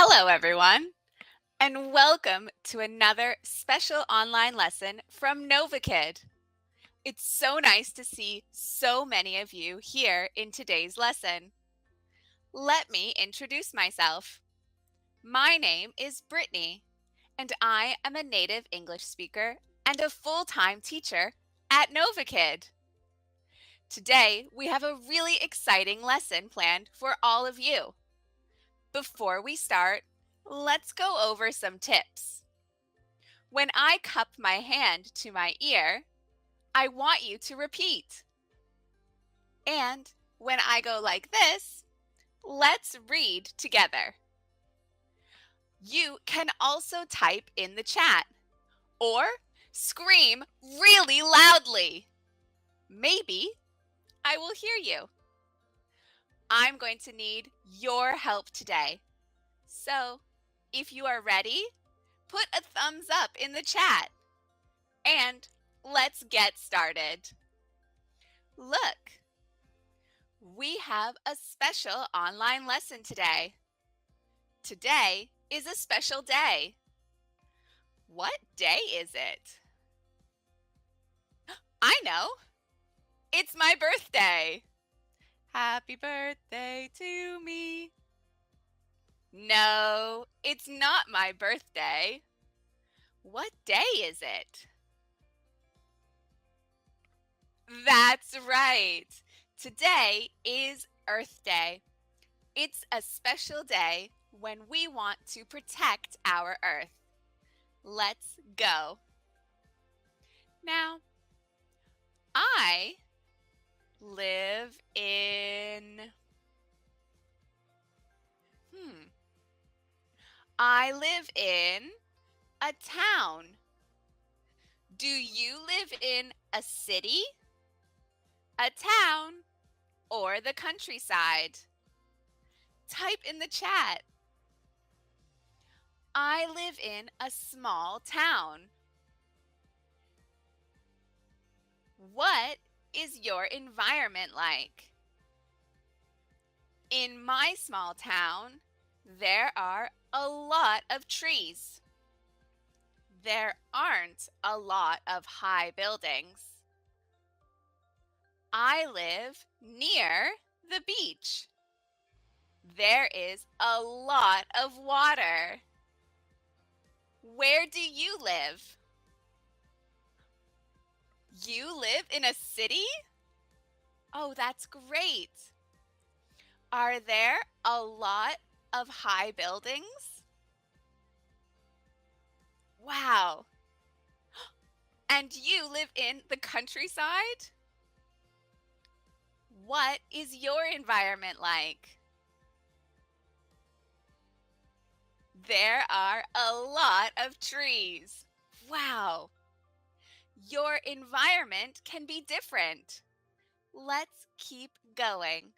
Hello, everyone, and welcome to another special online lesson from Novakid. It's so nice to see so many of you here in today's lesson. Let me introduce myself. My name is Brittani, and I am a native English speaker and a full-time teacher at Novakid. Today, we have a really exciting lesson planned for all of you. Before we start, let's go over some tips. When I cup my hand to my ear, I want you to repeat. And when I go like this, let's read together. You can also type in the chat or scream really loudly. Maybe I will hear you. I'm going to need your help today. So, if you are ready, put a thumbs up in the chat. And let's get started. Look, we have a special online lesson today. Today is a special day. What day is it? I know. It's my birthday. Happy birthday to me. No, it's not my birthday. What day is it? That's right. Today is Earth Day. It's a special day when we want to protect our Earth. Let's go. Now, I live in... I live in a town. Do you live in a city, a town, or the countryside? Type in the chat. I live in a small town. What is your environment like? In my small town, there are a lot of trees. There aren't a lot of high buildings. I live near the beach. There is a lot of water. Where do you live? You live in a city? Oh, that's great. Are there a lot of high buildings? Wow. And you live in the countryside? What is your environment like? There are a lot of trees. Wow. Your environment can be different. Let's keep going.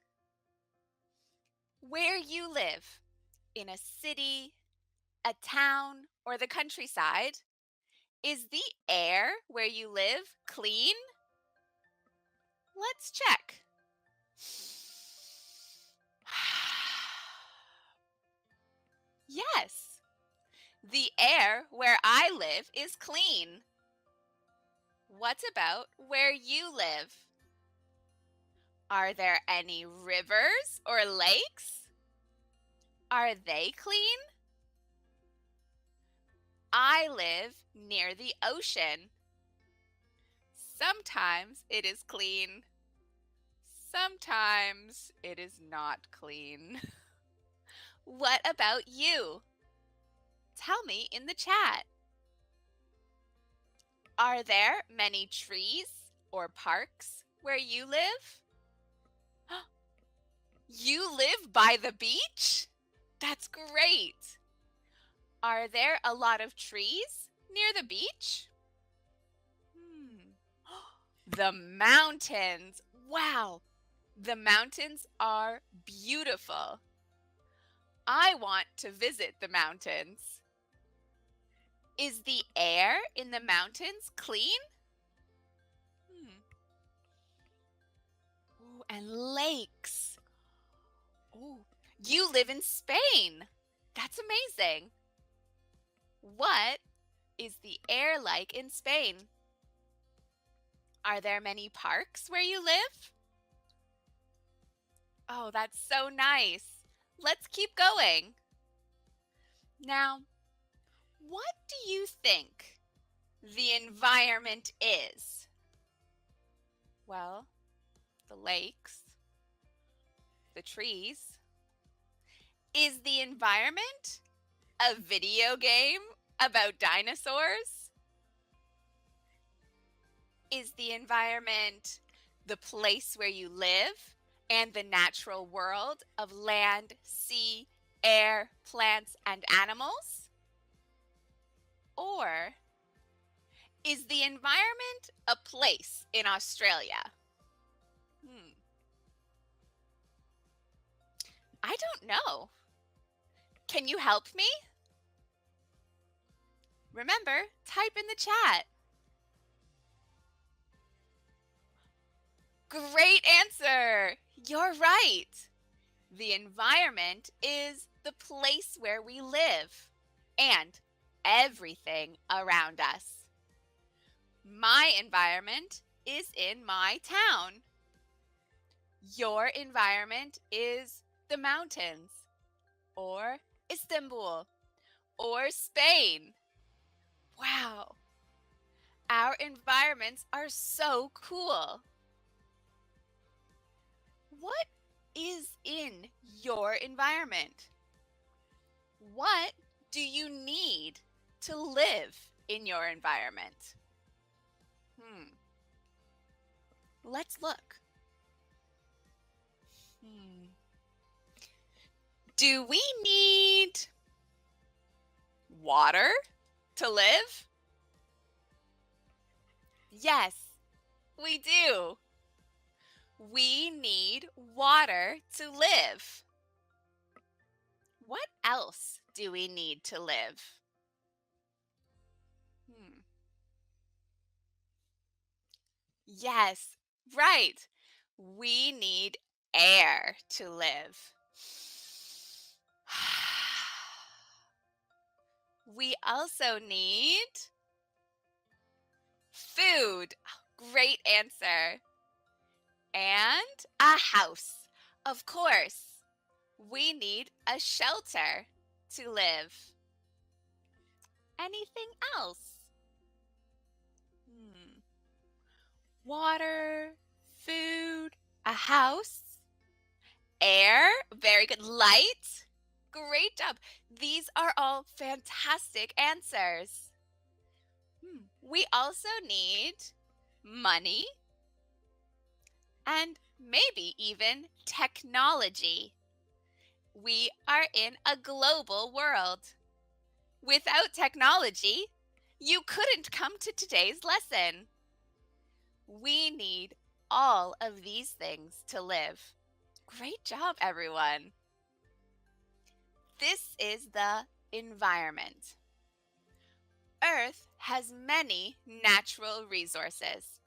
Where you live, in a city, a town, or the countryside, is the air where you live clean? Let's check. Yes, the air where I live is clean. What about where you live? Are there any rivers or lakes? Are they clean? I live near the ocean. Sometimes it is clean. Sometimes it is not clean. What about you? Tell me in the chat. Are there many trees or parks where you live? You live by the beach? That's great. Are there a lot of trees near the beach? The mountains. Wow, the mountains are beautiful. I want to visit the mountains. Is the air in the mountains clean? Ooh, and lakes. Ooh, you live in Spain. That's amazing. What is the air like in Spain? Are there many parks where you live? Oh, that's so nice. Let's keep going. Now, what do you think the environment is? Well, the lakes, the trees. Is the environment a video game about dinosaurs? Is the environment the place where you live and the natural world of land, sea, air, plants, and animals? Or is the environment a place in Australia? I don't know. Can you help me? Remember, type in the chat. Great answer! You're right. The environment is the place where we live and everything around us. My environment is in my town. Your environment is the mountains, or Istanbul, or Spain. Wow, our environments are so cool. What is in your environment? What do you need to live in your environment? Let's look. Do we need water to live? Yes, we do. We need water to live. What else do we need to live? Yes, right. We need air to live. We also need food. Great answer. And a house. Of course. We need a shelter to live. Anything else? Water, food, a house, air, very good, light. Great job. These are all fantastic answers. We also need money and maybe even technology. We are in a global world. Without technology, you couldn't come to today's lesson. We need all of these things to live. Great job, everyone. This is the environment. Earth has many natural resources.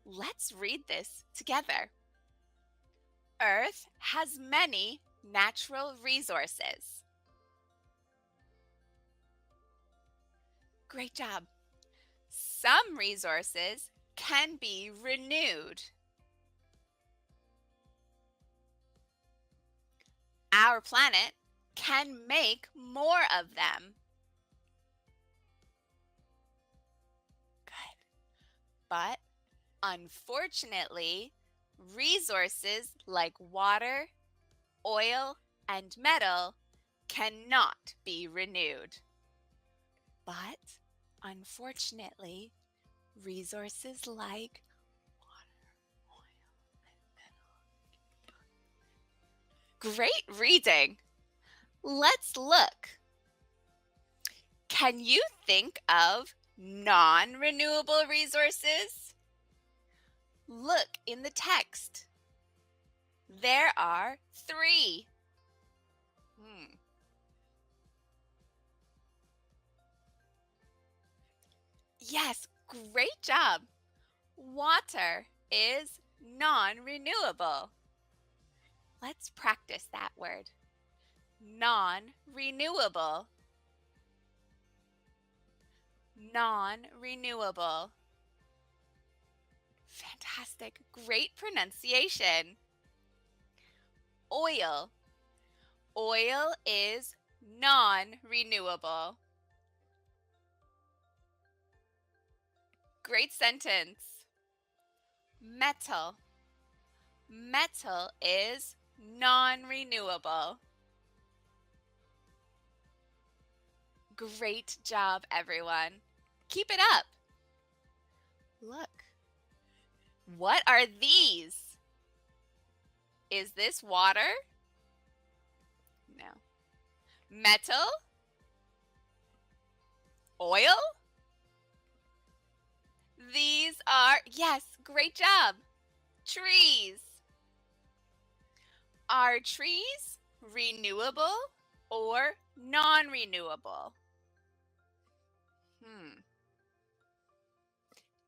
Let's read this together. Earth has many natural resources. Great job. Some resources can be renewed. Our planet can make more of them. Good. But unfortunately, resources like water, oil, and metal cannot be renewed. But unfortunately, resources like water, oil, and metal. Great reading. Let's look. Can you think of non-renewable resources? Look in the text. There are 3. Yes, great job. Water is non-renewable. Let's practice that word. Non-renewable. Non-renewable. Fantastic. Great pronunciation. Oil. Oil is non-renewable. Great sentence. Metal. Metal is non-renewable. Great job, everyone. Keep it up. Look. What are these? Is this water? No. Metal? Oil? These are, yes, great job. Trees. Are trees renewable or non-renewable?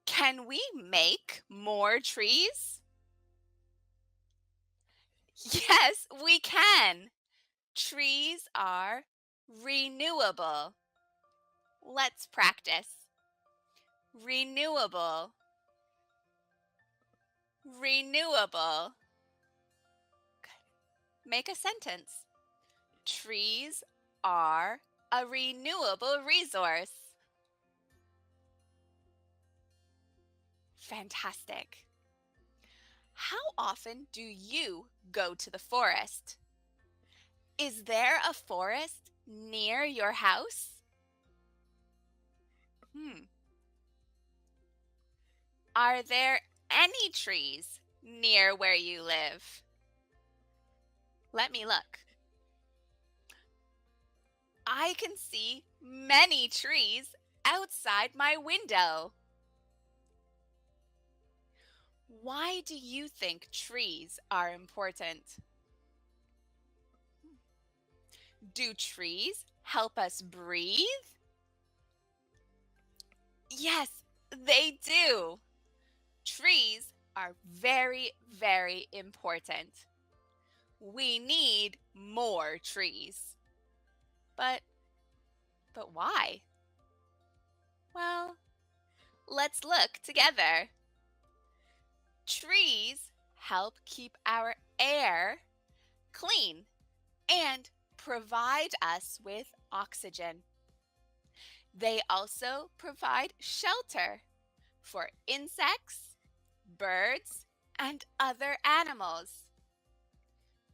Can we make more trees? Yes, we can. Trees are renewable. Let's practice. Renewable. Renewable. Make a sentence. Trees are a renewable resource. Fantastic. How often do you go to the forest? Is there a forest near your house? Are there any trees near where you live? Let me look. I can see many trees outside my window. Why do you think trees are important? Do trees help us breathe? Yes, they do. Trees are very, very important. We need more trees. But why? Well, let's look together. Trees help keep our air clean and provide us with oxygen. They also provide shelter for insects, birds, and other animals.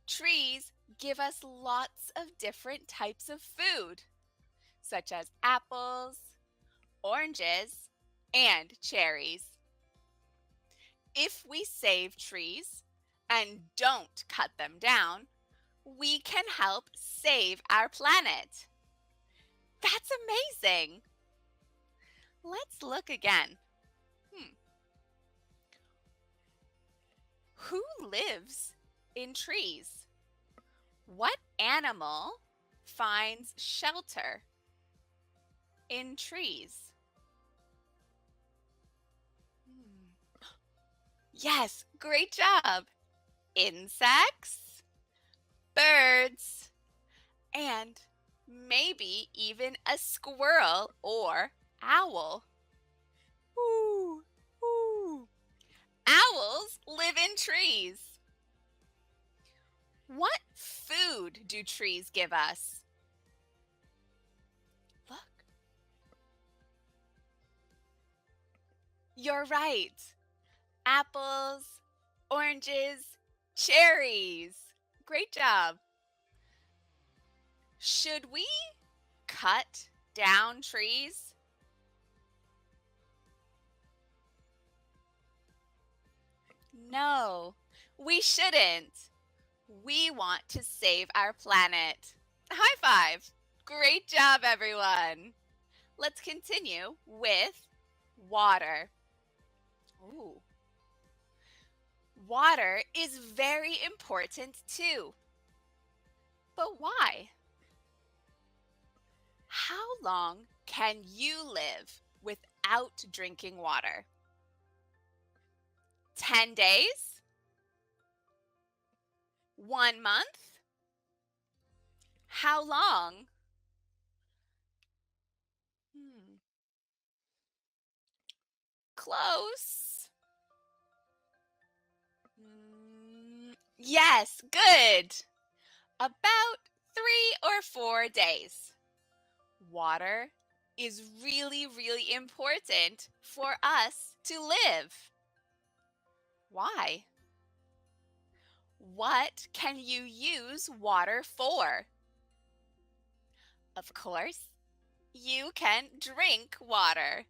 Trees give us lots of different types of food, such as apples, oranges, and cherries. If we save trees and don't cut them down, we can help save our planet. That's amazing. Let's look again. Who lives in trees? What animal finds shelter in trees? Yes, great job. Insects, birds, and maybe even a squirrel or owl. Ooh, ooh. Owls live in trees. What food do trees give us? Look. You're right. Apples, oranges, cherries. Great job. Should we cut down trees? No, we shouldn't. We want to save our planet. High five. Great job, everyone. Let's continue with water. Ooh. Water is very important too. But why? How long can you live without drinking water? 10 days? 1 month? How long? Hmm. Close. Yes, good. About 3 or 4 days. Water is really, really important for us to live. Why? What can you use water for? Of course, you can drink water.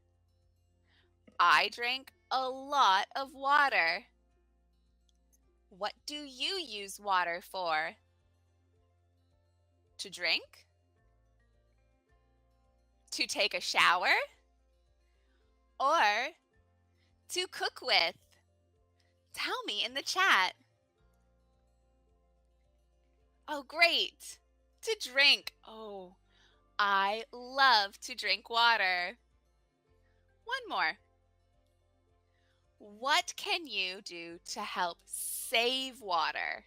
I drink a lot of water. What do you use water for? To drink? To take a shower? Or to cook with? Tell me in the chat. Oh, great. To drink. Oh, I love to drink water. One more. What can you do to help save water?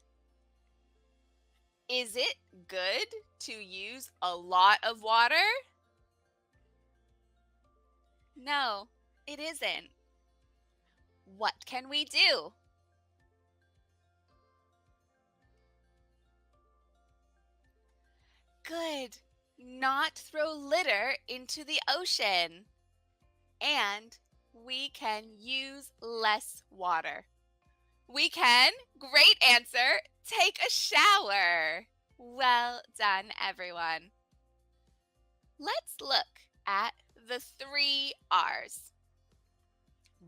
Is it good to use a lot of water? No, it isn't. What can we do? Good. Not throw litter into the ocean. And we can use less water. We can, great answer, take a shower. Well done, everyone. Let's look at the 3 R's.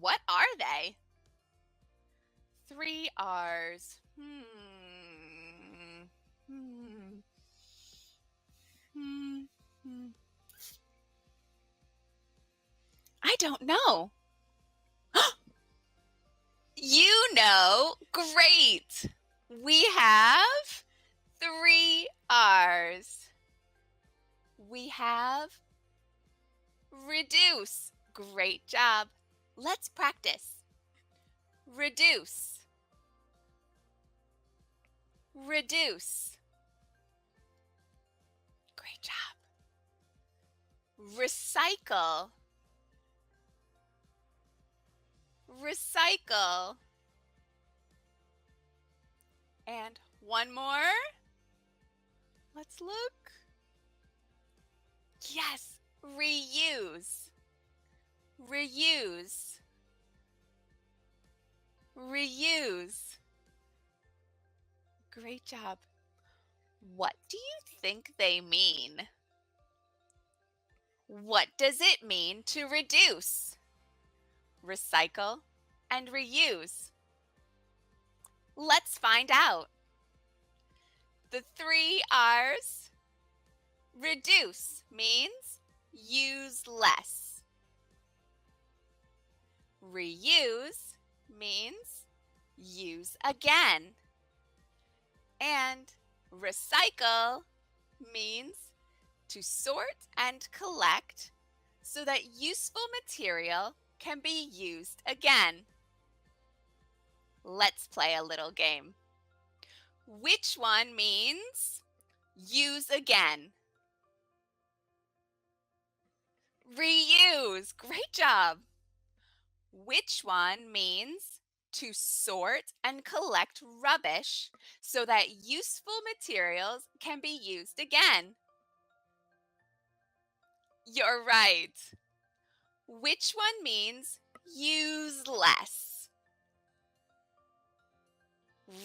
What are they? 3 R's. I don't know. You know, great. We have 3 R's. We have reduce. Great job. Let's practice. Reduce. Reduce. Great job. Recycle. Recycle. And one more. Let's look. Yes, reuse. Reuse. Reuse. Great job. What do you think they mean? What does it mean to reduce, recycle, and reuse? Let's find out. The 3 R's. Reduce means use less. Reuse means use again. And recycle means to sort and collect so that useful material can be used again. Let's play a little game. Which one means use again? Reuse. Great job. Which one means to sort and collect rubbish so that useful materials can be used again? You're right. Which one means use less?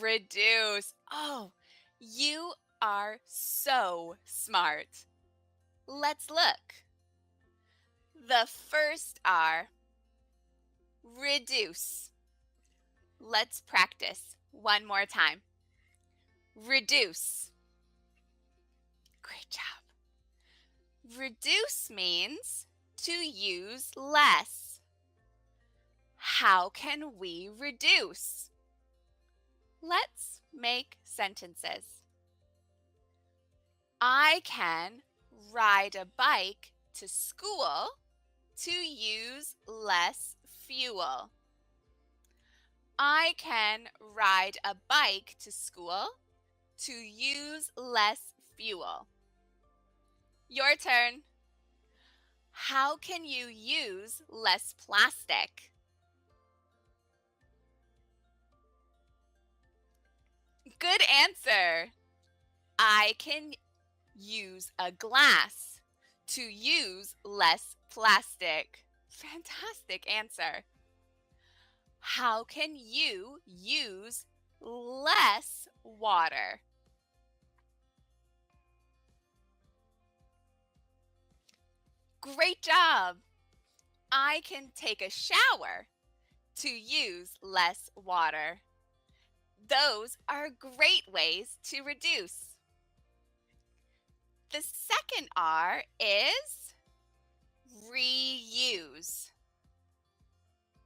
Reduce. Oh, you are so smart. Let's look. The first R, reduce. Let's practice one more time. Reduce. Great job. Reduce means to use less. How can we reduce? Let's make sentences. I can ride a bike to school to use less fuel. I can ride a bike to school to use less fuel. Your turn. How can you use less plastic? Good answer. I can use a glass to use less plastic. Fantastic answer. How can you use less water? Great job. I can take a shower to use less water. Those are great ways to reduce. The second R is reuse.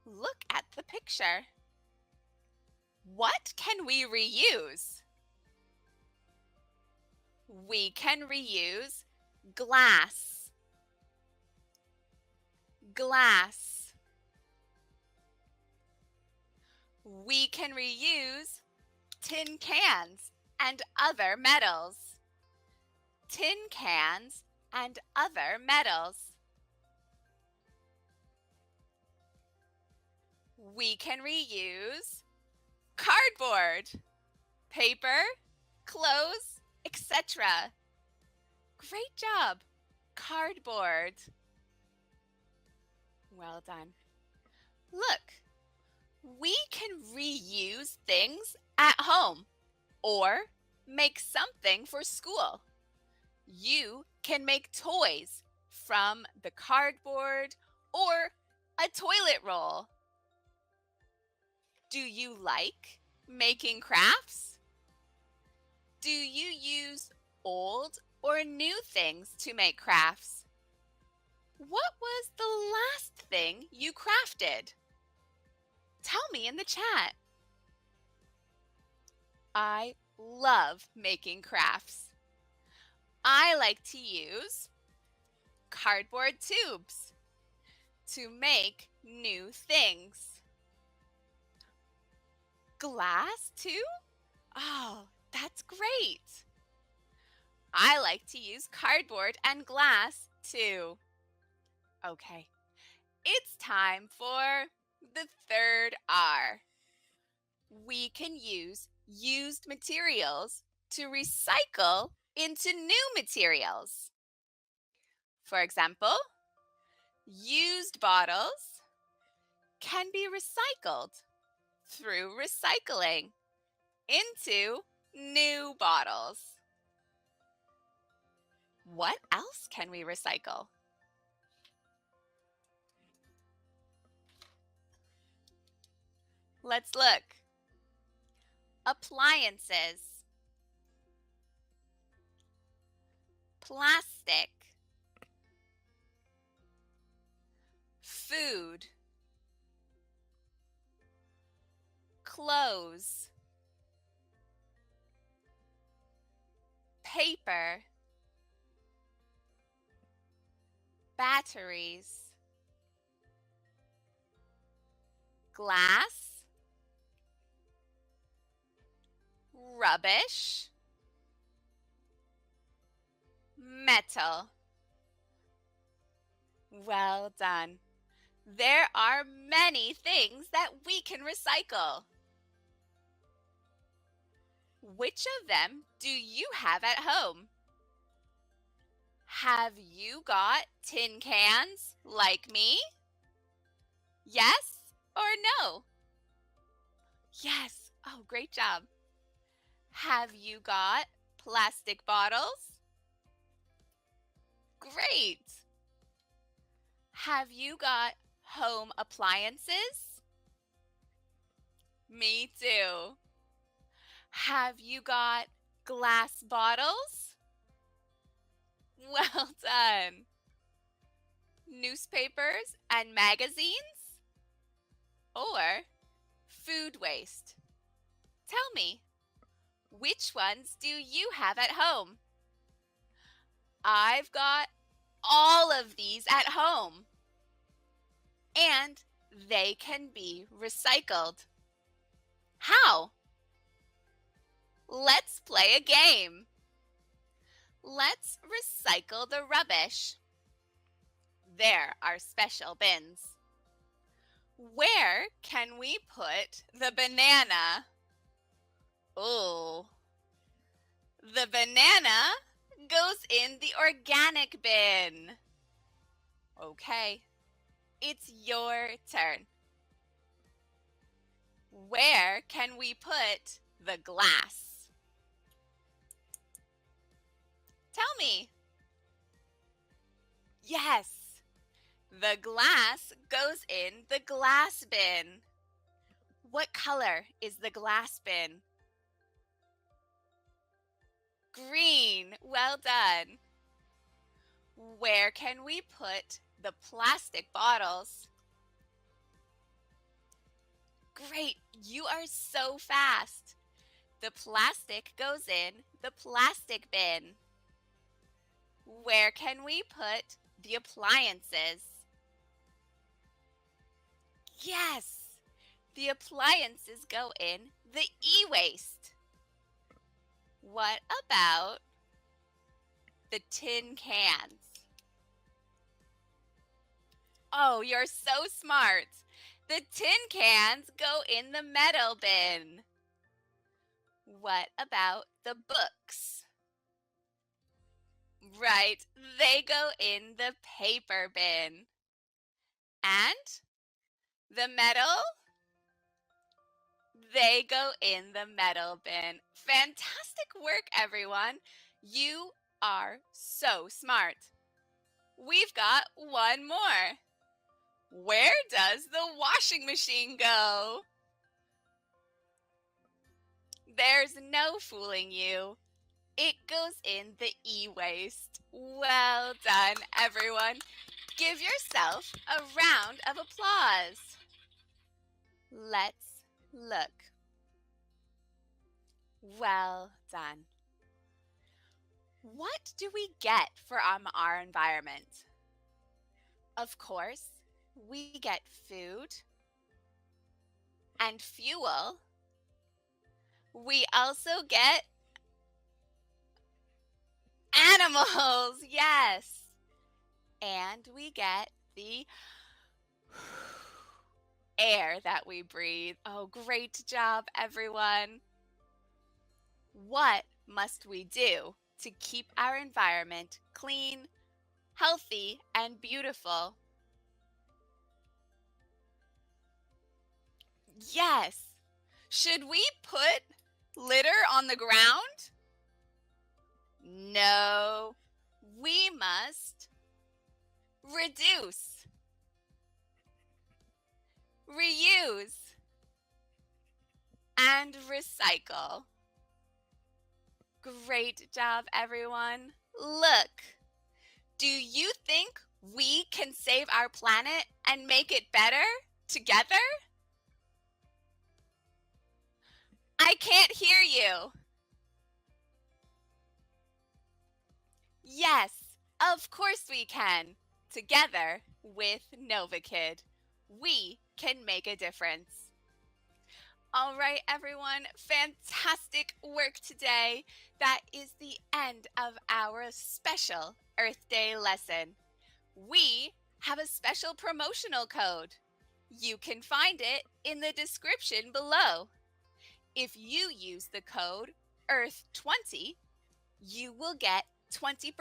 Look at the picture. What can we reuse? We can reuse glass. Glass. We can reuse tin cans and other metals. Tin cans and other metals. We can reuse cardboard, paper, clothes, etc. Great job. Cardboard. Well done. Look, we can reuse things at home or make something for school. You can make toys from the cardboard or a toilet roll. Do you like making crafts? Do you use old or new things to make crafts? What was the last thing you crafted? Tell me in the chat. I love making crafts. I like to use cardboard tubes to make new things. Glass too? Oh, that's great. I like to use cardboard and glass too. Okay, it's time for the third R. We can use used materials to recycle into new materials. For example, used bottles can be recycled through recycling into new bottles. What else can we recycle? Let's look. Appliances, plastic, food, clothes, paper, batteries, glass, rubbish, metal. Well done. There are many things that we can recycle. Which of them do you have at home? Have you got tin cans like me? Yes or no? Yes. Oh, great job. Have you got plastic bottles? Great. Have you got home appliances? Me too. Have you got glass bottles? Well done. Newspapers and magazines? Or food waste? Tell me, which ones do you have at home? I've got all of these at home. And they can be recycled. How? Let's play a game. Let's recycle the rubbish. There are special bins. Where can we put the banana? Oh, the banana goes in the organic bin. Okay, it's your turn. Where can we put the glass? Tell me. Yes, the glass goes in the glass bin. What color is the glass bin? Green. Well done. Where can we put the plastic bottles? Great, you are so fast. The plastic goes in the plastic bin. Where can we put the appliances? Yes, the appliances go in the e-waste. What about the tin cans? Oh, you're so smart. The tin cans go in the metal bin. What about the books? Right, they go in the paper bin. And the metal? They go in the metal bin. Fantastic work, everyone. You are so smart. We've got one more. Where does the washing machine go? There's no fooling you. It goes in the e-waste. Well done, everyone. Give yourself a round of applause. Let's look. Well done. What do we get from our environment? Of course, we get food and fuel. We also get animals, yes. And we get the air that we breathe. Oh, great job, everyone. What must we do to keep our environment clean, healthy, and beautiful? Yes. Should we put litter on the ground? No. We must reduce, reuse, and recycle. Great job, everyone. Look, do you think we can save our planet and make it better together? I can't hear you. Yes, of course we can. Together with Novakid, we can make a difference. All right, everyone, fantastic work today. That is the end of our special Earth Day lesson. We have a special promotional code. You can find it in the description below. If you use the code EARTH20, you will get 20%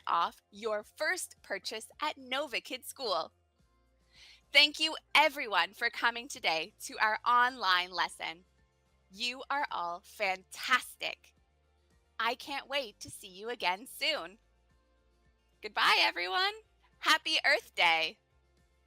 off your first purchase at Novakid School. Thank you, everyone, for coming today to our online lesson. You are all fantastic. I can't wait to see you again soon. Goodbye, everyone. Happy Earth Day.